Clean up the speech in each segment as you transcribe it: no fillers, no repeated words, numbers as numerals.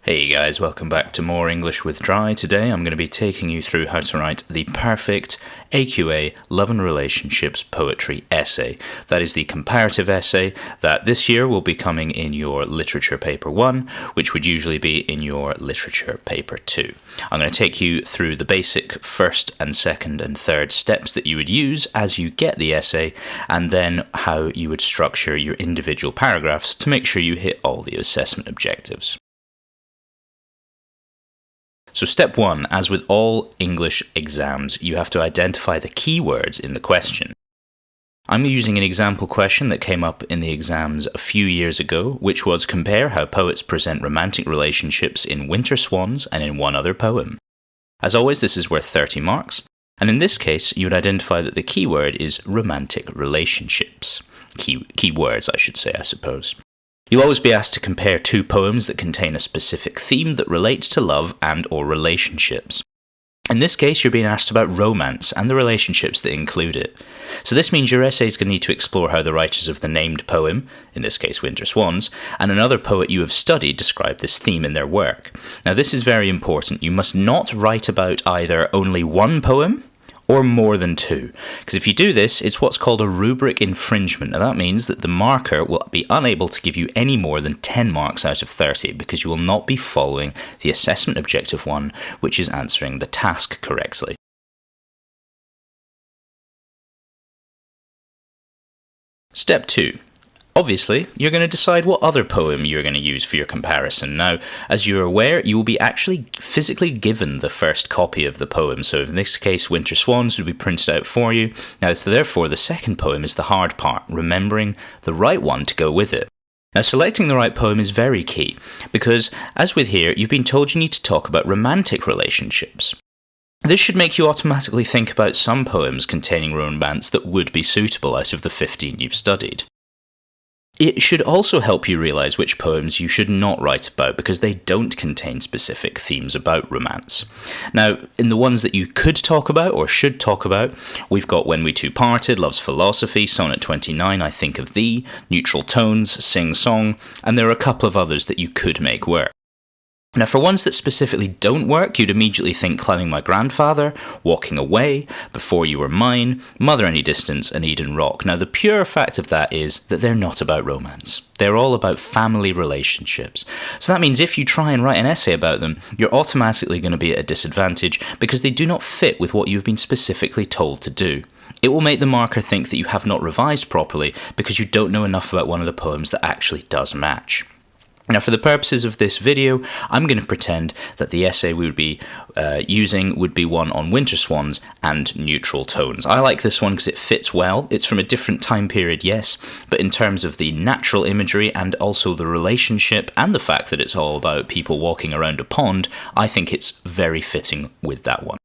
Hey guys, welcome back to More English with Dry. Today I'm going to be taking you through how to write the perfect AQA Love and Relationships poetry essay. That is the comparative essay that this year will be coming in your Literature Paper 1, which would usually be in your Literature Paper 2. I'm going to take you through the basic first and second and third steps that you would use as you get the essay, and then how you would structure your individual paragraphs to make sure you hit all the assessment objectives. So step 1, as with all English exams, you have to identify the keywords in the question. I'm using an example question that came up in the exams a few years ago, which was compare how poets present romantic relationships in Winter Swans and in one other poem. As always, this is worth 30 marks, and in this case, you would identify that the keyword is romantic relationships. Keywords, I should say, I suppose. You'll always be asked to compare two poems that contain a specific theme that relates to love and/or relationships. In this case, you're being asked about romance and the relationships that include it. So this means your essay is going to need to explore how the writers of the named poem, in this case Winter Swans, and another poet you have studied describe this theme in their work. Now this is very important. You must not write about either only one poem or more than two. Because if you do this, it's what's called a rubric infringement, and that means that the marker will be unable to give you any more than 10 marks out of 30, because you will not be following the assessment objective 1, which is answering the task correctly. Step 2. Obviously, you're going to decide what other poem you're going to use for your comparison. Now, as you're aware, you will be actually physically given the first copy of the poem. So in this case, Winter Swans would be printed out for you. Now, so therefore, the second poem is the hard part, remembering the right one to go with it. Now, selecting the right poem is very key, because, as with here, you've been told you need to talk about romantic relationships. This should make you automatically think about some poems containing romance that would be suitable out of the 15 you've studied. It should also help you realise which poems you should not write about, because they don't contain specific themes about romance. Now, in the ones that you could talk about or should talk about, we've got When We Two Parted, Love's Philosophy, Sonnet 29, I Think of Thee, Neutral Tones, Sing Song, and there are a couple of others that you could make work. Now, for ones that specifically don't work, you'd immediately think Climbing My Grandfather, Walking Away, Before You Were Mine, Mother Any Distance, and Eden Rock. Now, the pure fact of that is that they're not about romance. They're all about family relationships. So that means if you try and write an essay about them, you're automatically going to be at a disadvantage because they do not fit with what you've been specifically told to do. It will make the marker think that you have not revised properly because you don't know enough about one of the poems that actually does match. Now, for the purposes of this video, I'm going to pretend that the essay we would be using would be one on Winter Swans and Neutral Tones. I like this one because it fits well. It's from a different time period, yes, but in terms of the natural imagery and also the relationship and the fact that it's all about people walking around a pond, I think it's very fitting with that one.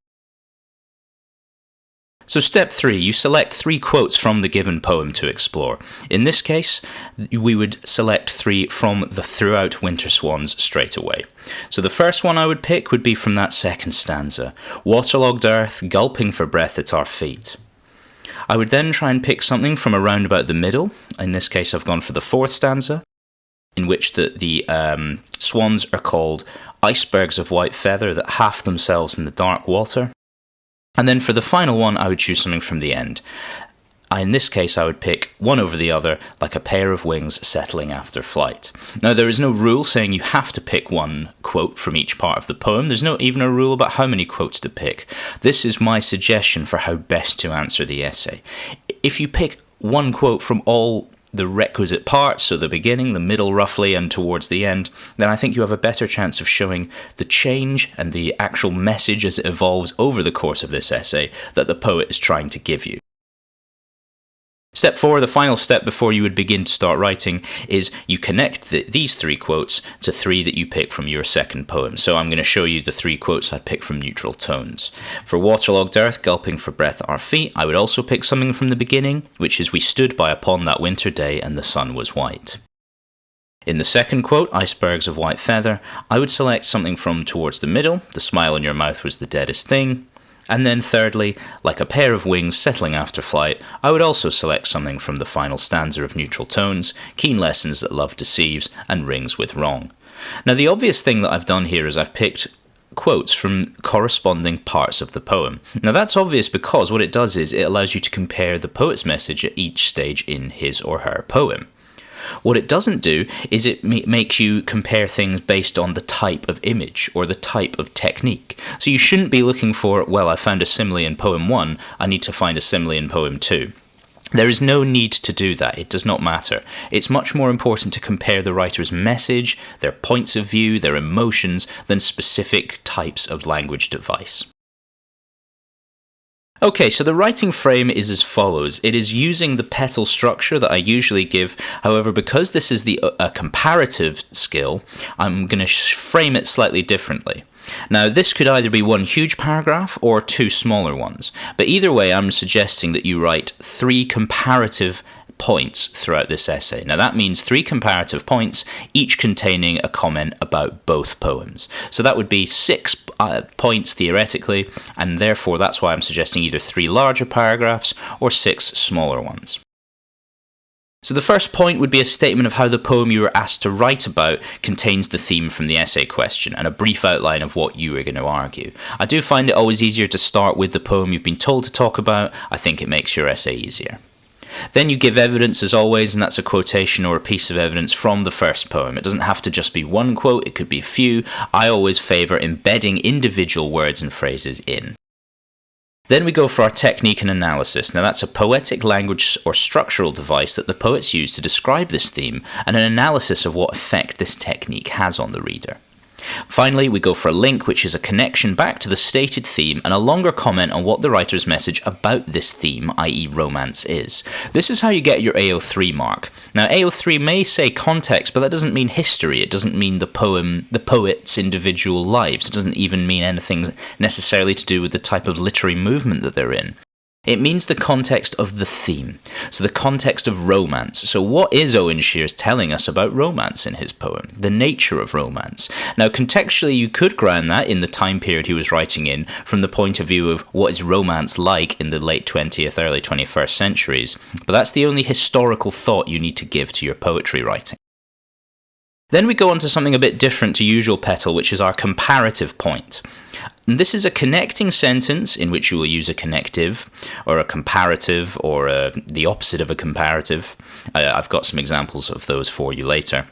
So step 3, you select 3 quotes from the given poem to explore. In this case, we would select 3 from the Throughout Winter Swans straight away. So the first one I would pick would be from that second stanza, Waterlogged earth, gulping for breath at our feet. I would then try and pick something from around about the middle. In this case, I've gone for the 4th stanza, in which the swans are called icebergs of white feather that haft themselves in the dark water. And then for the final one, I would choose something from the end. In this case, I would pick one over the other, like a pair of wings settling after flight. Now, there is no rule saying you have to pick one quote from each part of the poem. There's not even a rule about how many quotes to pick. This is my suggestion for how best to answer the essay. If you pick one quote from all the requisite parts, so the beginning, the middle roughly, and towards the end, then I think you have a better chance of showing the change and the actual message as it evolves over the course of this essay that the poet is trying to give you. Step 4, the final step before you would begin to start writing, is you connect these 3 quotes to 3 that you pick from your second poem. So I'm going to show you the 3 quotes I picked from Neutral Tones. For Waterlogged earth, gulping for breath at our feet, I would also pick something from the beginning, which is We stood by upon that winter day and the sun was white. In the second quote, Icebergs of white feather, I would select something from towards the middle, The smile on your mouth was the deadest thing. And then thirdly, like a pair of wings settling after flight, I would also select something from the final stanza of Neutral Tones, Keen Lessons that Love Deceives, and Rings with Wrong. Now the obvious thing that I've done here is I've picked quotes from corresponding parts of the poem. Now that's obvious because what it does is it allows you to compare the poet's message at each stage in his or her poem. What it doesn't do is it makes you compare things based on the type of image or the type of technique. So you shouldn't be looking for, well, I found a simile in poem 1, I need to find a simile in poem 2. There is no need to do that. It does not matter. It's much more important to compare the writer's message, their points of view, their emotions, than specific types of language device. Okay, so the writing frame is as follows. It is using the petal structure that I usually give. However, because this is a comparative skill, I'm going to frame it slightly differently. Now, this could either be one huge paragraph or two smaller ones. But either way, I'm suggesting that you write 3 comparative points throughout this essay. Now that means 3 comparative points, each containing a comment about both poems. So that would be 6 points theoretically, and therefore that's why I'm suggesting either 3 larger paragraphs or 6 smaller ones. So the first point would be a statement of how the poem you were asked to write about contains the theme from the essay question and a brief outline of what you are going to argue. I do find it always easier to start with the poem you've been told to talk about. I think it makes your essay easier. Then you give evidence as always, and that's a quotation or a piece of evidence from the first poem. It doesn't have to just be one quote, it could be a few. I always favour embedding individual words and phrases in. Then we go for our technique and analysis. Now that's a poetic language or structural device that the poets use to describe this theme and an analysis of what effect this technique has on the reader. Finally, we go for a link, which is a connection back to the stated theme and a longer comment on what the writer's message about this theme, i.e. romance, is. This is how you get your AO3 mark. Now, AO3 may say context, but that doesn't mean history. It doesn't mean the poet's individual lives. It doesn't even mean anything necessarily to do with the type of literary movement that they're in. It means the context of the theme, so the context of romance. So what is Owen Shears telling us about romance in his poem? The nature of romance. Now contextually you could ground that in the time period he was writing in from the point of view of what is romance like in the late 20th, early 21st centuries, but that's the only historical thought you need to give to your poetry writing. Then we go on to something a bit different to usual petal, which is our comparative point. And this is a connecting sentence in which you will use a connective or a comparative or the opposite of a comparative. I've got some examples of those for you later.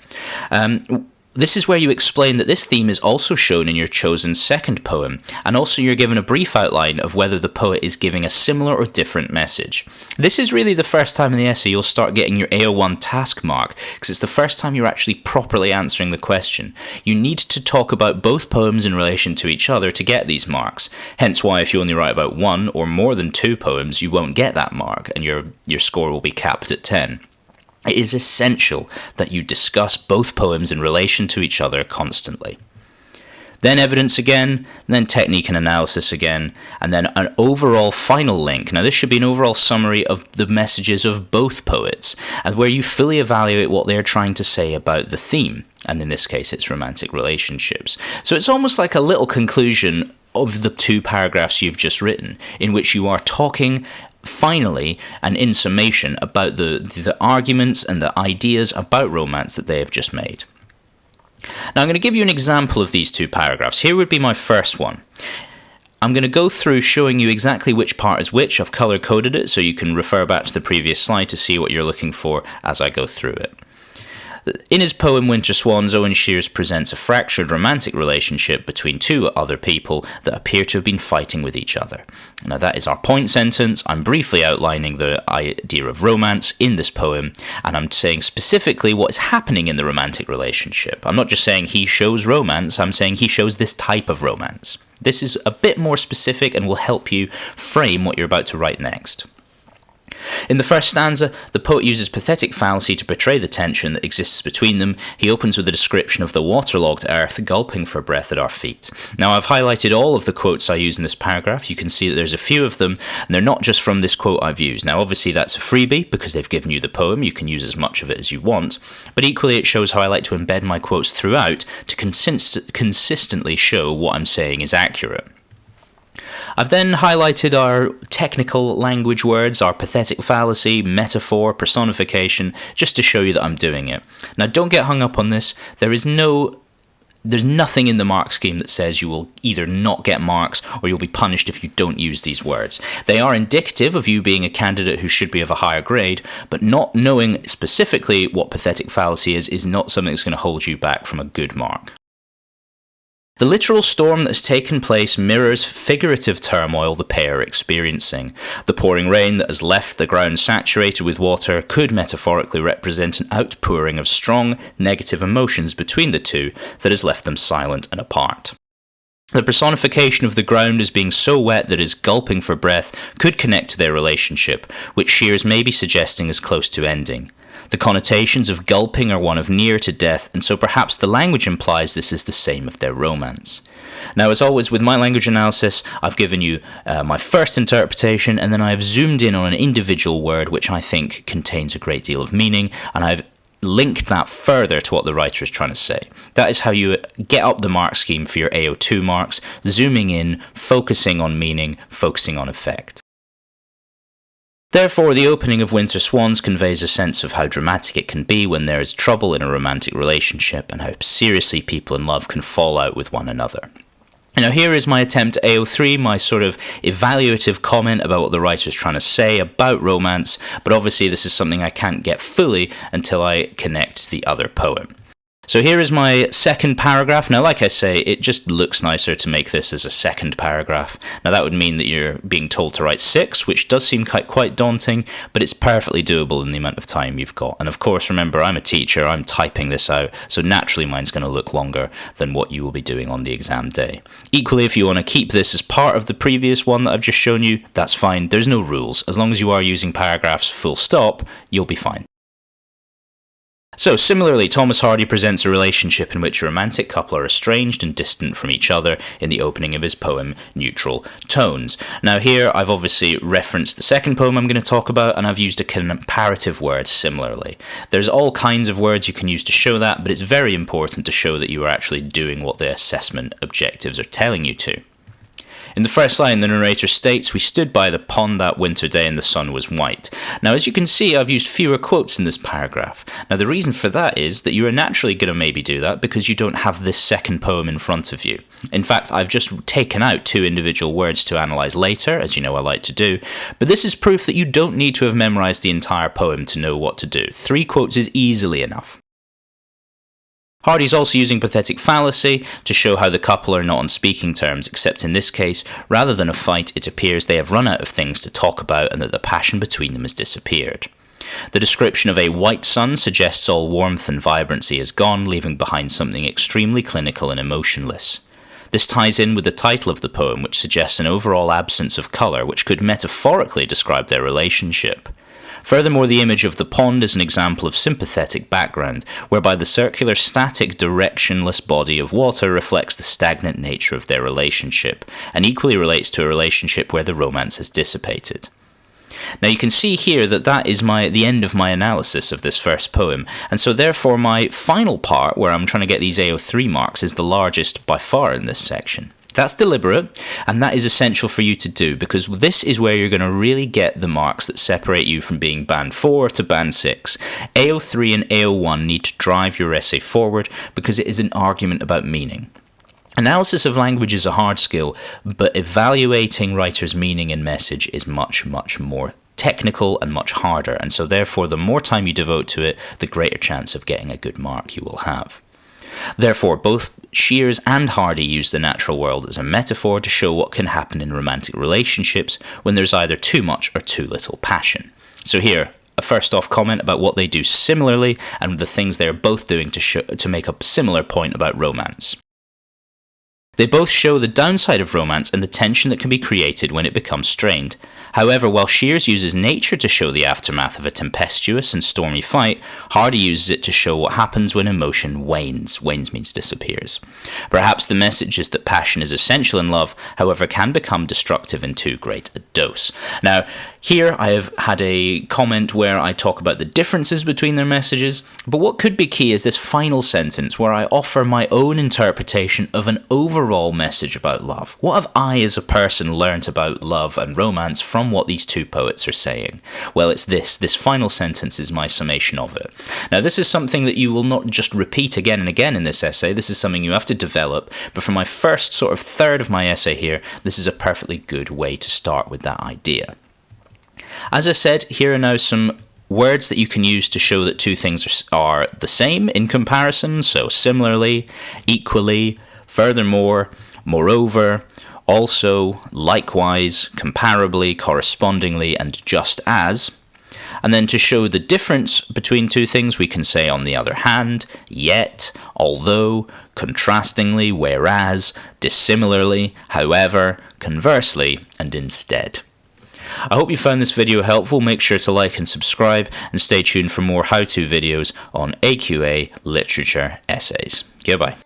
This is where you explain that this theme is also shown in your chosen second poem, and also you're given a brief outline of whether the poet is giving a similar or different message. This is really the first time in the essay you'll start getting your AO1 task mark, because it's the first time you're actually properly answering the question. You need to talk about both poems in relation to each other to get these marks, hence why if you only write about 1 or more than 2 poems, you won't get that mark, and your score will be capped at 10. It is essential that you discuss both poems in relation to each other constantly. Then evidence again, then technique and analysis again, and then an overall final link. Now this should be an overall summary of the messages of both poets, and where you fully evaluate what they're trying to say about the theme, and in this case it's romantic relationships. So it's almost like a little conclusion of the 2 paragraphs you've just written, in which you are talking finally and in summation about the arguments and the ideas about romance that they have just made. Now I'm going to give you an example of these 2 paragraphs. Here would be my first one. I'm going to go through showing you exactly which part is which. I've color-coded it so you can refer back to the previous slide to see what you're looking for as I go through it. In his poem Winter Swans, Owen Shears presents a fractured romantic relationship between 2 other people that appear to have been fighting with each other. Now that is our point sentence. I'm briefly outlining the idea of romance in this poem, and I'm saying specifically what is happening in the romantic relationship. I'm not just saying he shows romance, I'm saying he shows this type of romance. This is a bit more specific and will help you frame what you're about to write next. In the first stanza, the poet uses pathetic fallacy to portray the tension that exists between them. He opens with a description of the waterlogged earth gulping for breath at our feet. Now, I've highlighted all of the quotes I use in this paragraph. You can see that there's a few of them, and they're not just from this quote I've used. Now, obviously, that's a freebie because they've given you the poem. You can use as much of it as you want, but equally it shows how I like to embed my quotes throughout to consistently show what I'm saying is accurate. I've then highlighted our technical language words, our pathetic fallacy, metaphor, personification, just to show you that I'm doing it. Now, don't get hung up on this. There's nothing in the mark scheme that says you will either not get marks or you'll be punished if you don't use these words. They are indicative of you being a candidate who should be of a higher grade, but not knowing specifically what pathetic fallacy is not something that's going to hold you back from a good mark. The literal storm that has taken place mirrors figurative turmoil the pair are experiencing. The pouring rain that has left the ground saturated with water could metaphorically represent an outpouring of strong, negative emotions between the two that has left them silent and apart. The personification of the ground as being so wet that it is gulping for breath could connect to their relationship, which Shears may be suggesting is close to ending. The connotations of gulping are one of near to death, and so perhaps the language implies this is the same of their romance. Now, as always, with my language analysis, I've given you my first interpretation, and then I've zoomed in on an individual word which I think contains a great deal of meaning, and I've linked that further to what the writer is trying to say. That is how you get up the mark scheme for your AO2 marks, zooming in, focusing on meaning, focusing on effect. Therefore, the opening of Winter Swans conveys a sense of how dramatic it can be when there is trouble in a romantic relationship and how seriously people in love can fall out with one another. Now, here is my attempt at AO3, my sort of evaluative comment about what the writer is trying to say about romance, but obviously this is something I can't get fully until I connect to the other poem. So here is my second paragraph. Now, like I say, it just looks nicer to make this as a second paragraph. Now, that would mean that you're being told to write 6, which does seem quite daunting, but it's perfectly doable in the amount of time you've got. And of course, remember, I'm a teacher, I'm typing this out, so naturally mine's going to look longer than what you will be doing on the exam day. Equally, if you want to keep this as part of the previous one that I've just shown you, that's fine. There's no rules. As long as you are using paragraphs full stop, you'll be fine. So, similarly, Thomas Hardy presents a relationship in which a romantic couple are estranged and distant from each other in the opening of his poem, Neutral Tones. Now here, I've obviously referenced the second poem I'm going to talk about, and I've used a comparative word similarly. There's all kinds of words you can use to show that, but it's very important to show that you are actually doing what the assessment objectives are telling you to. In the first line, the narrator states, "We stood by the pond that winter day and the sun was white." Now, as you can see, I've used fewer quotes in this paragraph. Now, the reason for that is that you are naturally going to maybe do that because you don't have this second poem in front of you. In fact, I've just taken out 2 individual words to analyse later, as you know I like to do, but this is proof that you don't need to have memorised the entire poem to know what to do. 3 quotes is easily enough. Hardy's also using pathetic fallacy to show how the couple are not on speaking terms, except in this case, rather than a fight, it appears they have run out of things to talk about and that the passion between them has disappeared. The description of a white sun suggests all warmth and vibrancy is gone, leaving behind something extremely clinical and emotionless. This ties in with the title of the poem, which suggests an overall absence of colour, which could metaphorically describe their relationship. Furthermore, the image of the pond is an example of sympathetic background, whereby the circular, static, directionless body of water reflects the stagnant nature of their relationship, and equally relates to a relationship where the romance has dissipated. Now you can see here that that is the end of my analysis of this first poem, and so therefore my final part, where I'm trying to get these AO3 marks, is the largest by far in this section. That's deliberate, and that is essential for you to do, because this is where you're going to really get the marks that separate you from being Band 4 to Band 6. AO3 and AO1 need to drive your essay forward, because it is an argument about meaning. Analysis of language is a hard skill, but evaluating writers' meaning and message is much, much more technical and much harder, and so therefore the more time you devote to it, the greater chance of getting a good mark you will have. Therefore, both Shears and Hardy use the natural world as a metaphor to show what can happen in romantic relationships when there's either too much or too little passion. So here, a first off comment about what they do similarly and the things they're both doing to make a similar point about romance. They both show the downside of romance and the tension that can be created when it becomes strained. However, while Shears uses nature to show the aftermath of a tempestuous and stormy fight, Hardy uses it to show what happens when emotion wanes. Wanes means disappears. Perhaps the message is that passion is essential in love, however, can become destructive in too great a dose. Now, here I have had a comment where I talk about the differences between their messages, but what could be key is this final sentence where I offer my own interpretation of an overall message about love. What have I as a person learnt about love and romance from what these two poets are saying? Well, it's this. This final sentence is my summation of it. Now, this is something that you will not just repeat again and again in this essay. This is something you have to develop, but for my first sort of third of my essay here, this is a perfectly good way to start with that idea. As I said, here are now some words that you can use to show that two things are the same in comparison. So similarly, equally, furthermore, moreover, also, likewise, comparably, correspondingly, and just as. And then to show the difference between two things, we can say on the other hand, yet, although, contrastingly, whereas, dissimilarly, however, conversely, and instead. I hope you found this video helpful. Make sure to like and subscribe, and stay tuned for more how-to videos on AQA Literature essays. Goodbye.